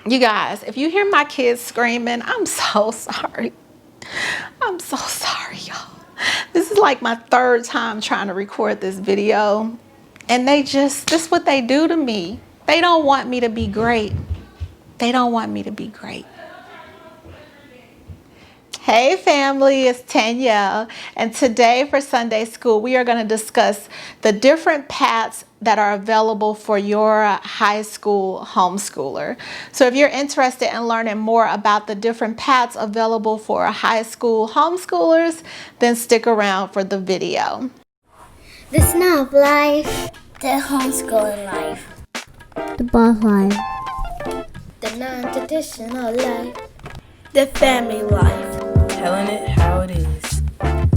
You guys, if you hear my kids screaming, I'm so sorry. I'm so sorry, y'all. This is like my third time trying to record this video. And this is what they do to me. They don't want me to be great. They don't want me to be great. Hey family, it's Tanya, and today for Sunday School we are going to discuss the different paths that are available for your high school homeschooler. So if you're interested in learning more about the different paths available for high school homeschoolers, then stick around for the video. The snob life, the homeschooling life, the boss life, the non-traditional life, the family life. Telling it how it is.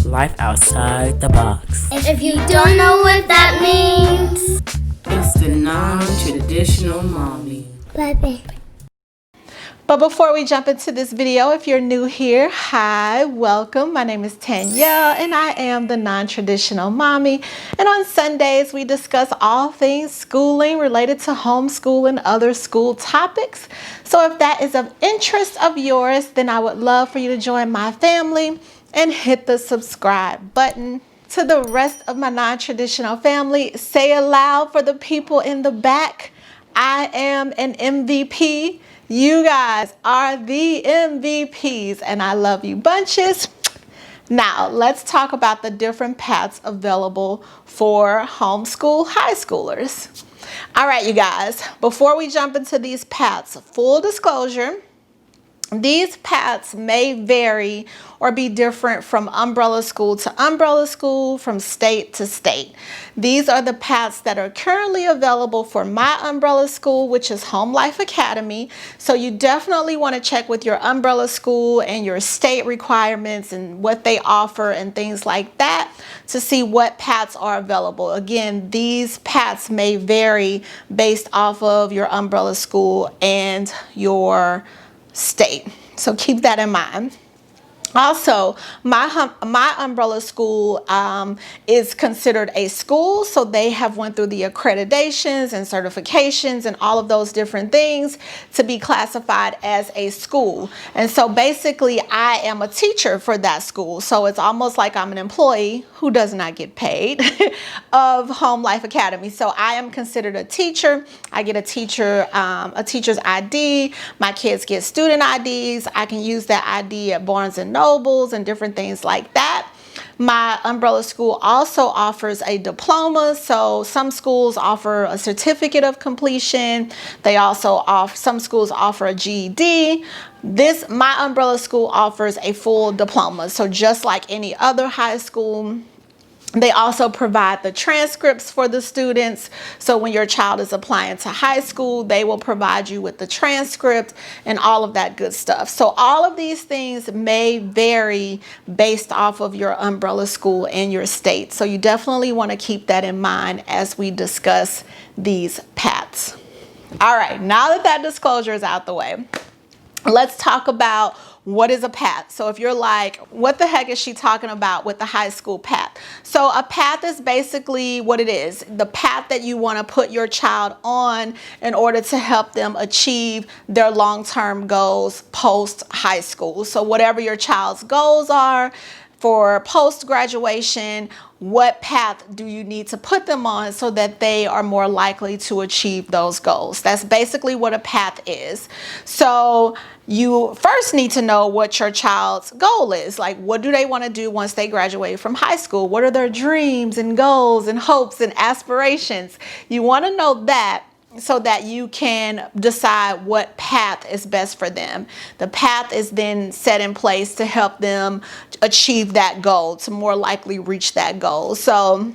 Life outside the box. And if you don't know what that means, It's the non-traditional mommy. baby. But before we jump into this video, if you're new here, hi, welcome. My name is Tanya and I am the non-traditional mommy. And on Sundays, we discuss all things schooling related to homeschool and other school topics. So if that is of interest of yours, then I would love for you to join my family and hit the subscribe button. To the rest of my non-traditional family, say aloud for the people in the back, I am an MVP. You guys are the MVPs and I love you bunches. Now let's talk about the different paths available for homeschool high schoolers. All right, you guys, before we jump into these paths, full disclosure, these paths may vary or be different from umbrella school to umbrella school, from state to state. These are the paths that are currently available for my umbrella school, which is Home Life Academy. So you definitely want to check with your umbrella school and your state requirements and what they offer and things like that to see what paths are available. Again, these paths may vary based off of your umbrella school and your state. So keep that in mind. Also, my umbrella school is considered a school, so they have went through the accreditations and certifications and all of those different things to be classified as a school. And so basically I am a teacher for that school, so it's almost like I'm an employee who does not get paid of Home Life Academy. So I am considered a teacher. I get a teacher's ID. My kids get student IDs. I can use that ID at Barnes and Nobles and different things like that. My umbrella school also offers a diploma. So some schools offer a certificate of completion. They also some schools offer a GED. My umbrella school offers a full diploma. So just like any other high school, they also provide the transcripts for the students. So when your child is applying to high school, they will provide you with the transcript and all of that good stuff. So all of these things may vary based off of your umbrella school and your state. So you definitely want to keep that in mind as we discuss these paths. All right, now that that disclosure is out the way, let's talk about what is a path. So if you're like, what the heck is she talking about with the high school path? So a path is basically what it is, the path that you want to put your child on in order to help them achieve their long-term goals post high school. So whatever your child's goals are for post-graduation, what path do you need to put them on so that they are more likely to achieve those goals? That's basically what a path is. So you first need to know what your child's goal is. Like, what do they want to do once they graduate from high school? What are their dreams and goals and hopes and aspirations? You want to know that so that you can decide what path is best for them. The path is then set in place to help them achieve that goal, to more likely reach that goal. So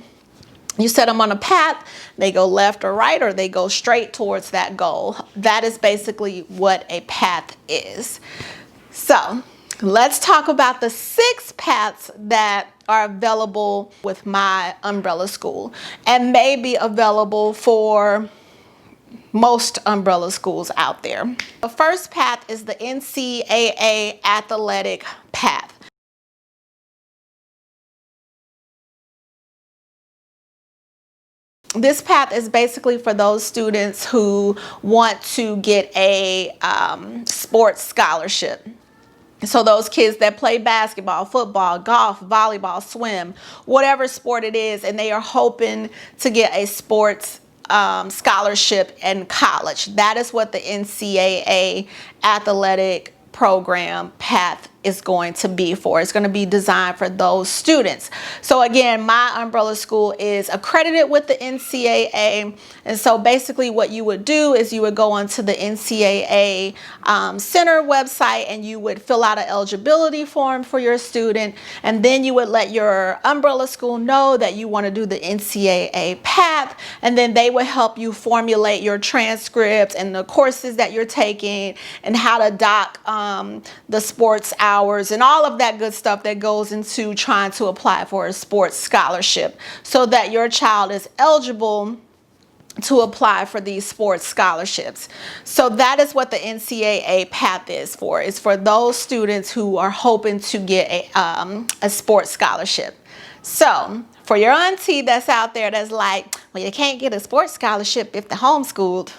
you set them on a path, they go left or right, or they go straight towards that goal. That is basically what a path is. So let's talk about the 6 paths that are available with my umbrella school and may be available for most umbrella schools out there. The first path is the NCAA Athletic Path. This path is basically for those students who want to get a sports scholarship. So those kids that play basketball, football, golf, volleyball, swim, whatever sport it is, and they are hoping to get a sports scholarship in college. That is what the NCAA athletic program path is going to be for. It's going to be designed for those students. So again, my umbrella school is accredited with the NCAA, and so basically what you would do is you would go onto the NCAA center website and you would fill out an eligibility form for your student, and then you would let your umbrella school know that you want to do the NCAA path, and then they would help you formulate your transcripts and the courses that you're taking and how to doc the sports hours and all of that good stuff that goes into trying to apply for a sports scholarship so that your child is eligible to apply for these sports scholarships. So that is what the NCAA path is for. It's for those students who are hoping to get a sports scholarship. So for your auntie that's out there that's like, well, you can't get a sports scholarship if they're homeschooled.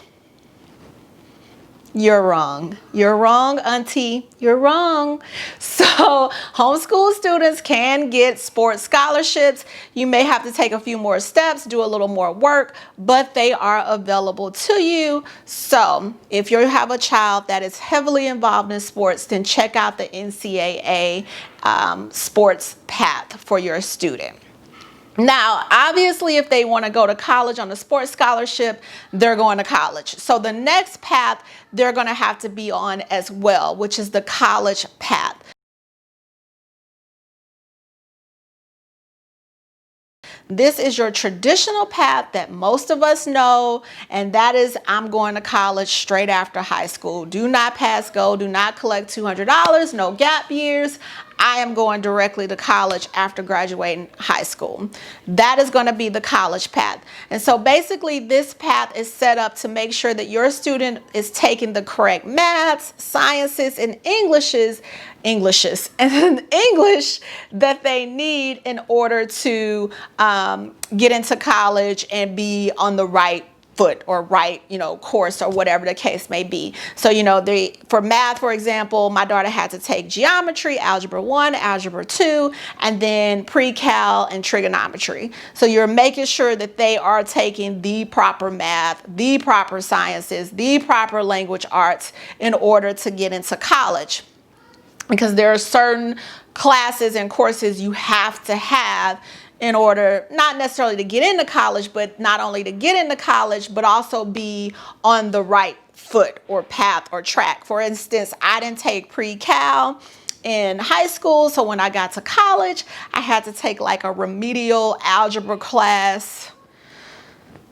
You're wrong. You're wrong, auntie. You're wrong. So homeschool students can get sports scholarships. You may have to take a few more steps, do a little more work, but they are available to you. So if you have a child that is heavily involved in sports, then check out the NCAA sports path for your student. Now, obviously, if they want to go to college on a sports scholarship, they're going to college. So the next path they're going to have to be on as well, which is the college path. This is your traditional path that most of us know, and that is I'm going to college straight after high school. Do not pass go, do not collect $200, no gap years. I am going directly to college after graduating high school. That is going to be the college path. And so basically this path is set up to make sure that your student is taking the correct maths, sciences, and English that they need in order to get into college and be on the right foot or right, course or whatever the case may be. So, for math, for example, my daughter had to take geometry, algebra 1, algebra 2, and then pre-cal and trigonometry. So you're making sure that they are taking the proper math, the proper sciences, the proper language arts in order to get into college. Because there are certain classes and courses you have to have in order, not necessarily to get into college, but not only to get into college, but also be on the right foot or path or track. For instance, I didn't take pre-cal in high school, so when I got to college, I had to take like a remedial algebra class.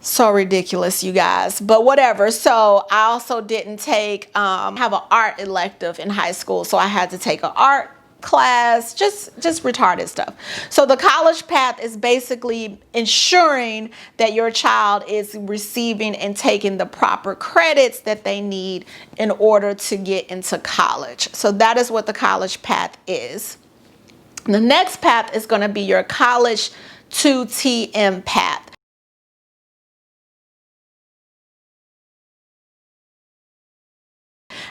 So ridiculous, you guys, but whatever. So I also didn't take, have an art elective in high school, so I had to take an art class, just retarded stuff. So the college path is basically ensuring that your child is receiving and taking the proper credits that they need in order to get into college. So that is what the college path is. The next path is going to be your college to TM path.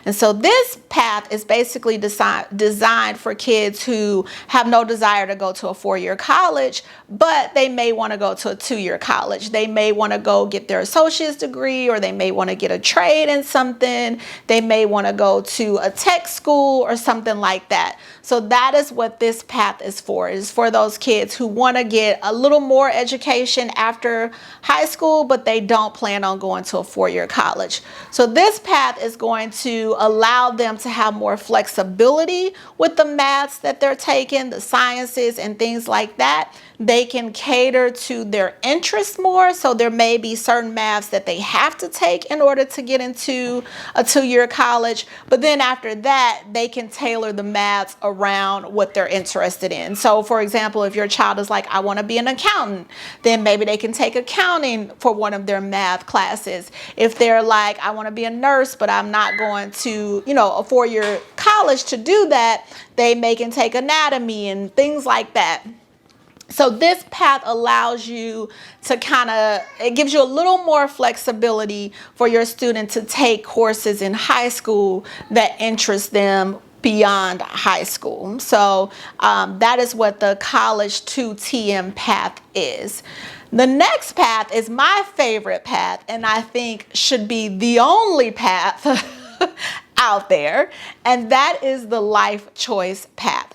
And so this path is basically designed for kids who have no desire to go to a 4-year college, but they may want to go to a 2-year college. They may want to go get their associate's degree, or they may want to get a trade in something. They may want to go to a tech school or something like that. So that is what this path is for. It's for those kids who want to get a little more education after high school, but they don't plan on going to a 4-year college. So this path is going to allow them to have more flexibility with the maths that they're taking, the sciences and things like that. They can cater to their interests more. So there may be certain maths that they have to take in order to get into a 2-year college. But then after that, they can tailor the maths around what they're interested in. So for example, if your child is like, I want to be an accountant, then maybe they can take accounting for one of their math classes. If they're like, I want to be a nurse, but I'm not going to, a 4-year college to do that, they may can take anatomy and things like that. So this path allows you to it gives you a little more flexibility for your student to take courses in high school that interest them beyond high school. So that is what the College to TM path is. The next path is my favorite path, and I think should be the only path out there, and that is the life choice path.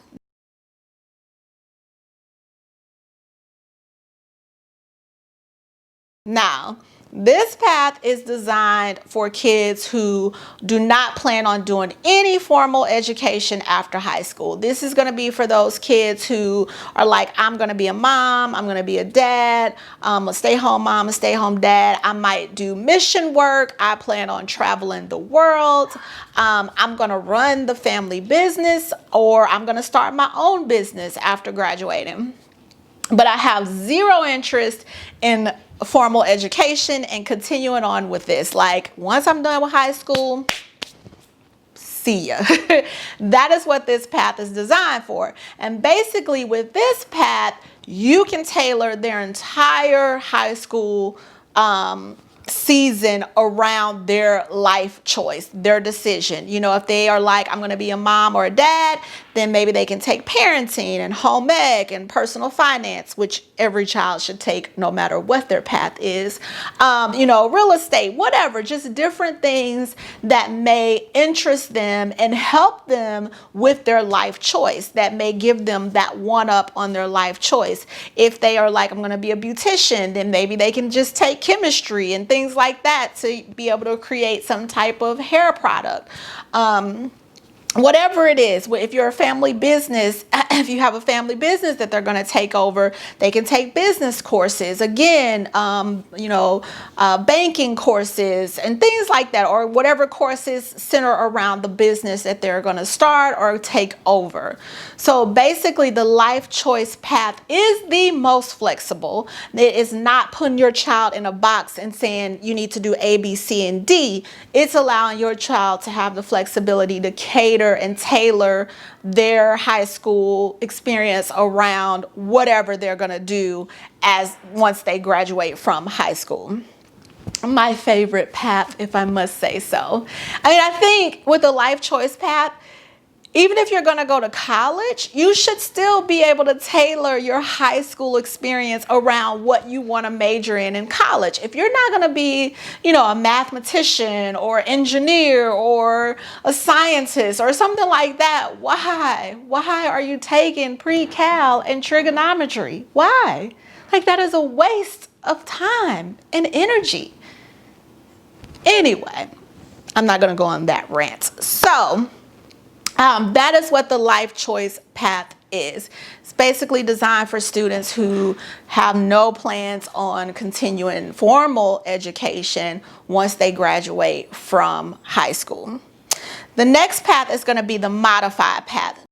Now, this path is designed for kids who do not plan on doing any formal education after high school. This is going to be for those kids who are like, I'm going to be a mom, I'm going to be a dad, a stay-home mom, a stay-home dad. I might do mission work. I plan on traveling the world. I'm going to run the family business, or I'm going to start my own business after graduating. But I have zero interest in formal education and continuing on with this. Like, once I'm done with high school, see ya. That is what this path is designed for. And basically with this path, you can tailor their entire high school season around their life choice, their decision. You know, if they are like, I'm going to be a mom or a dad, then maybe they can take parenting and home ec and personal finance, which every child should take no matter what their path is. You know, real estate, whatever, just different things that may interest them and help them with their life choice, that may give them that one up on their life choice. If they are like, I'm going to be a beautician, then maybe they can just take chemistry and things like that to be able to create some type of hair product. Whatever it is, if you're a family business, if you have a family business that they're going to take over, they can take business courses, again, you know, banking courses and things like that, or whatever courses center around the business that they're going to start or take over. So basically the life choice path is the most flexible. It is not putting your child in a box and saying you need to do A, B, C, and D. It's allowing your child to have the flexibility to cater and tailor their high school experience around whatever they're going to do once they graduate from high school. My favorite path, if I must say so. I mean, I think with the life choice path, even if you're going to go to college, you should still be able to tailor your high school experience around what you want to major in college. If you're not going to be, you know, a mathematician or engineer or a scientist or something like that, why? Why are you taking pre-cal and trigonometry? Why? Like, that is a waste of time and energy. Anyway, I'm not going to go on that rant. So, that is what the life choice path is. It's basically designed for students who have no plans on continuing formal education once they graduate from high school. The next path is going to be the modified path.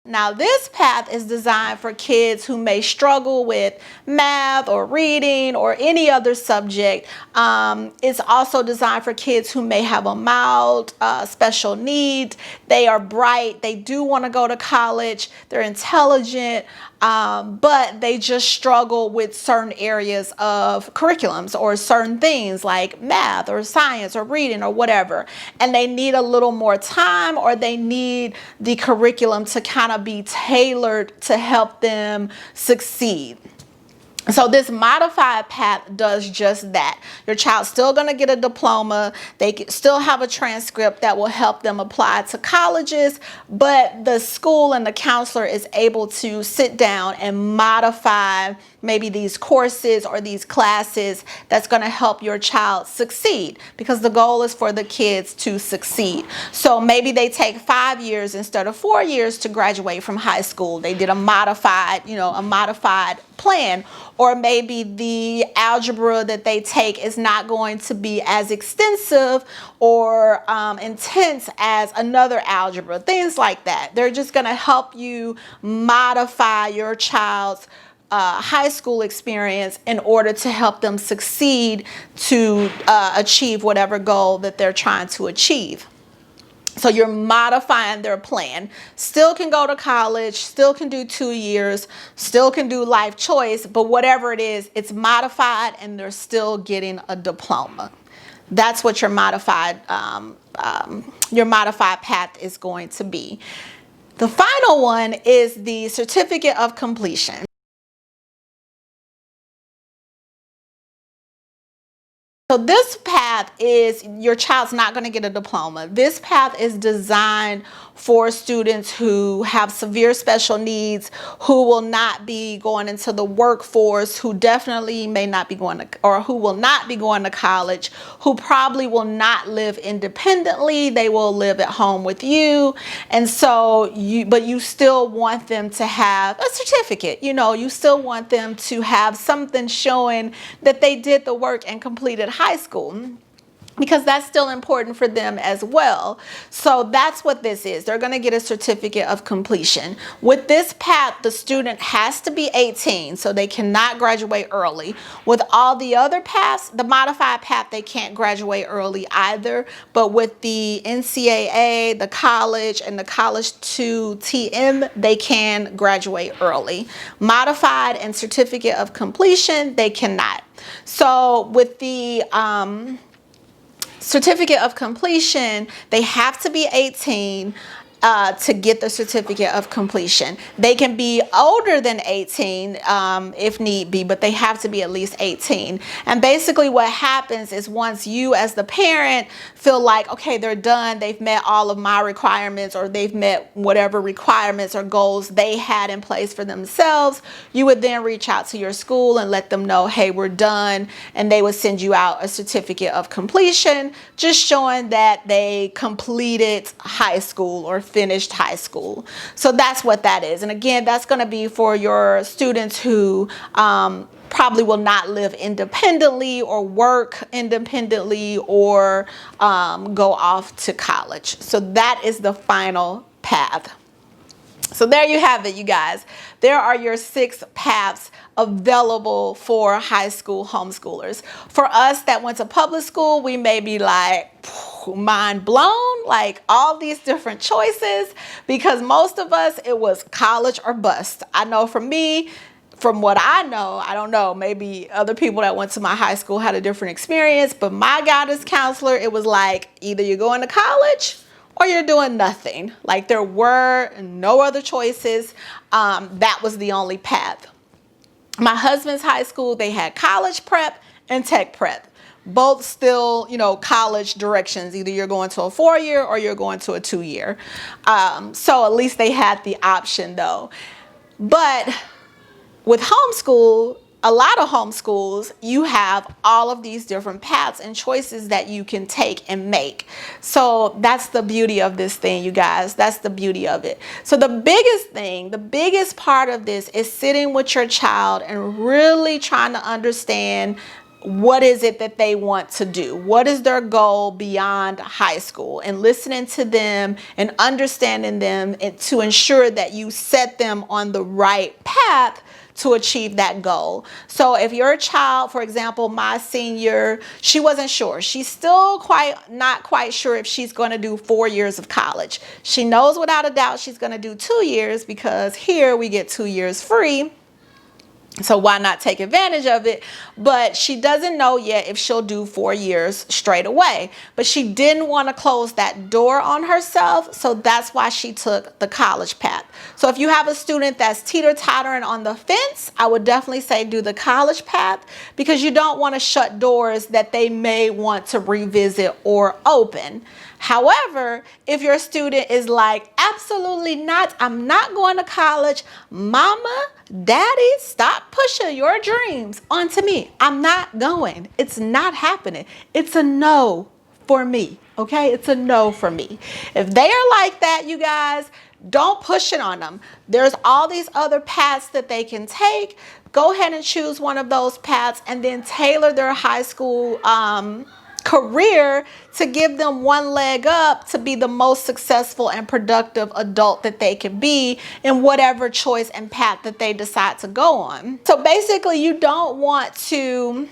Now, this path is designed for kids who may struggle with math or reading or any other subject. It's also designed for kids who may have a mild special needs. They are bright. They do want to go to college. They're intelligent, but they just struggle with certain areas of curriculums or certain things like math or science or reading or whatever. And they need a little more time, or they need the curriculum to kind of be tailored to help them succeed. So this modified path does just that. Your child's still going to get a diploma. They still have a transcript that will help them apply to colleges, but the school and the counselor is able to sit down and modify maybe these courses or these classes that's going to help your child succeed, because the goal is for the kids to succeed. So maybe they take 5 years instead of 4 years to graduate from high school. They did a modified plan. Or maybe the algebra that they take is not going to be as extensive or intense as another algebra, things like that. They're just going to help you modify your child's high school experience in order to help them succeed to achieve whatever goal that they're trying to achieve. So you're modifying their plan. Still can go to college, still can do 2 years, still can do life choice, but whatever it is, it's modified and they're still getting a diploma. That's what your modified path is going to be. The final one is the certificate of completion. So this path is, your child's not going to get a diploma. This path is designed for students who have severe special needs, who will not be going into the workforce, who definitely may not be going to, or who will not be going to college, who probably will not live independently. They will live at home with you. And so but you still want them to have a certificate. You still want them to have something showing that they did the work and completed high school, because that's still important for them as well. So that's what this is. They're going to get a certificate of completion. With this path, the student has to be 18, so they cannot graduate early. With all the other paths, the modified path, they can't graduate early either. But with the NCAA, the college, and the college to TM, they can graduate early. Modified and certificate of completion, they cannot. So with the certificate of completion, they have to be 18 to get the certificate of completion. They can be older than 18 if need be, but they have to be at least 18. And basically what happens is, once you as the parent feel like, okay, they're done, they've met all of my requirements, or they've met whatever requirements or goals they had in place for themselves, you would then reach out to your school and let them know, hey, we're done. And they would send you out a certificate of completion, just showing that they completed high school or finished high school. So that's what that is. And again, that's going to be for your students who probably will not live independently or work independently or go off to college. So that is the final path. So there you have it, you guys. There are your 6 paths available for high school homeschoolers. For us that went to public school, we may be like mind blown, like all these different choices, because most of us, it was college or bust. I know for me, from what I know, I don't know, maybe other people that went to my high school had a different experience, but my guidance counselor, it was like, either you're going to college or you're doing nothing. Like, there were no other choices. That was the only path. My husband's high school, they had college prep and tech prep. Both still, college directions. Either you're going to a 4-year or you're going to a 2-year. So at least they had the option though. But with homeschool, a lot of homeschools, you have all of these different paths and choices that you can take and make. So that's the beauty of this thing, you guys. That's the beauty of it. So the biggest part of this is sitting with your child and really trying to understand, what is it that they want to do? What is their goal beyond high school? And listening to them and understanding them, and to ensure that you set them on the right path to achieve that goal. So if your child, for example, my senior, she wasn't sure. She's still not quite sure if she's going to do 4 years of college. She knows without a doubt she's going to do 2 years, because here we get 2 years free. So why not take advantage of it? But she doesn't know yet if she'll do 4 years straight away. But she didn't want to close that door on herself. So that's why she took the college path. So if you have a student that's teeter-tottering on the fence, I would definitely say do the college path, because you don't want to shut doors that they may want to revisit or open. However, if your student is like, absolutely not, I'm not going to college, mama, daddy, stop pushing your dreams onto me. I'm not going. It's not happening. It's a no for me. Okay? It's a no for me. If they are like that, you guys, don't push it on them. There's all these other paths that they can take. Go ahead and choose one of those paths, and then tailor their high school career to give them one leg up to be the most successful and productive adult that they can be in whatever choice and path that they decide to go on. So basically, you don't want to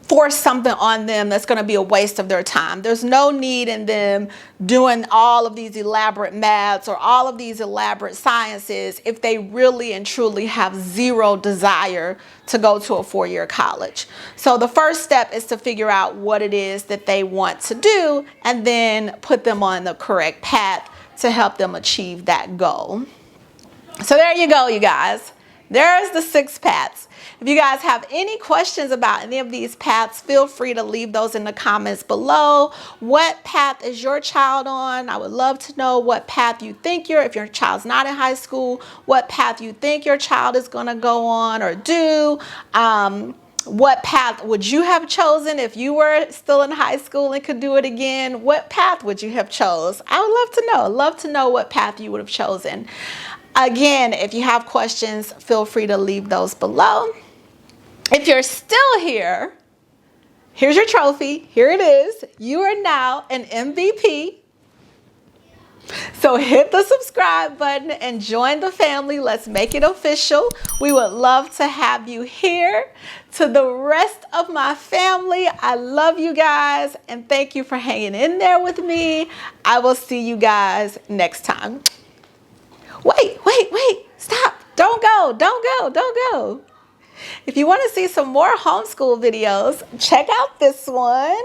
force something on them that's going to be a waste of their time. There's no need in them doing all of these elaborate maths or all of these elaborate sciences if they really and truly have zero desire to go to a four-year college. So the first step is to figure out what it is that they want to do and then put them on the correct path to help them achieve that goal. So there you go, you guys. There's the 6 paths. If you guys have any questions about any of these paths, feel free to leave those in the comments below. What path is your child on? I would love to know what path you think if your child's not in high school, what path you think your child is going to go on or do. What path would you have chosen if you were still in high school and could do it again? What path would you have chose? I would love to know. I'd love to know what path you would have chosen. Again, if you have questions, feel free to leave those below. If you're still here, here's your trophy. Here it is. You are now an MVP. So hit the subscribe button and join the family. Let's make it official. We would love to have you here. To the rest of my family, I love you guys and thank you for hanging in there with me. I will see you guys next time. Wait, stop. Don't go. If you want to see some more homeschool videos, check out this one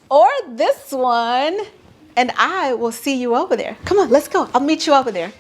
or this one, and I will see you over there. Come on, let's go. I'll meet you over there.